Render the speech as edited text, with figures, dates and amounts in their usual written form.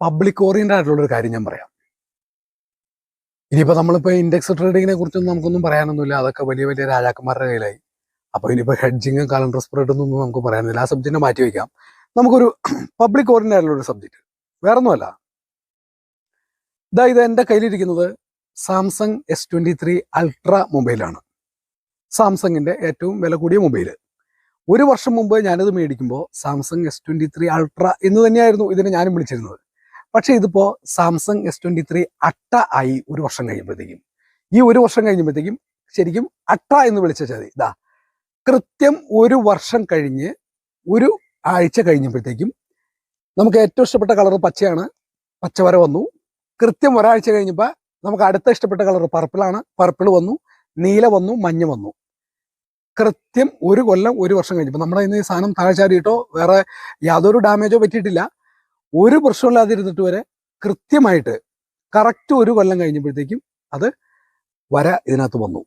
Public oriented ആയിട്ടുള്ളൊരു കാര്യം ഞാൻ പറയാം. ഇനിയിപ്പോൾ നമ്മളിപ്പോൾ ഇൻഡെക്സ് ട്രേഡിങ്ങിനെ കുറിച്ചൊന്നും നമുക്കൊന്നും പറയാനൊന്നുമില്ല. അതൊക്കെ വലിയ വലിയ രാജാക്കന്മാരുടെ കയ്യിലായി. അപ്പോൾ ഇനിയിപ്പോൾ ഹെഡ്ജിങ് കലണ്ടർ സ്പ്രെഡ് എന്നൊന്നും നമുക്ക് പറയാനില്ല. ആ സബ്ജക്റ്റിനെ മാറ്റി വയ്ക്കാം. നമുക്കൊരു പബ്ലിക് ഓറിയന്റഡ് ആയിട്ടുള്ളൊരു സബ്ജക്റ്റ് വേറൊന്നുമല്ല. ഇത് എൻ്റെ കയ്യിലിരിക്കുന്നത് സാംസങ് S23 അൾട്ര മൊബൈലാണ്. സാംസങ്ങിൻ്റെ ഏറ്റവും വില കൂടിയ മൊബൈൽ. ഒരു വർഷം മുമ്പ് ഞാനിത് മേടിക്കുമ്പോൾ സാംസങ് S23 അൾട്ര എന്ന് തന്നെയായിരുന്നു ഇതിനെ ഞാനും വിളിച്ചിരുന്നത്. പക്ഷേ ഇതിപ്പോൾ സാംസങ് S23 അട്ട ആയി ഒരു വർഷം കഴിയുമ്പോഴത്തേക്കും. ഈ ഒരു വർഷം കഴിഞ്ഞപ്പോഴത്തേക്കും ശരിക്കും അട്ട എന്ന് വിളിച്ചാൽ മതി. കൃത്യം ഒരു വർഷം കഴിഞ്ഞ് ഒരു ആഴ്ച കഴിഞ്ഞപ്പോഴത്തേക്കും നമുക്ക് ഏറ്റവും ഇഷ്ടപ്പെട്ട കളർ പച്ചയാണ്. പച്ച വര വന്നു. കൃത്യം ഒരാഴ്ച കഴിഞ്ഞപ്പോൾ നമുക്ക് അടുത്ത ഇഷ്ടപ്പെട്ട കളർ പർപ്പിളാണ്. പർപ്പിൾ വന്നു. നീല വന്നു. മഞ്ഞ വന്നു. കൃത്യം ഒരു കൊല്ലം ഒരു വർഷം കഴിഞ്ഞപ്പോൾ നമ്മുടെ ഇന്ന് ഈ സാധനം താഴ്ചാരിയിട്ടോ വേറെ യാതൊരു ഡാമേജോ പറ്റിയിട്ടില്ല. ഒരു പ്രശ്നമില്ലാതിരുന്നിട്ട് വരെ കൃത്യമായിട്ട് കറക്റ്റ് ഒരു കൊല്ലം കഴിഞ്ഞപ്പോഴത്തേക്കും അത് വര ഇതിനകത്ത് വന്നു.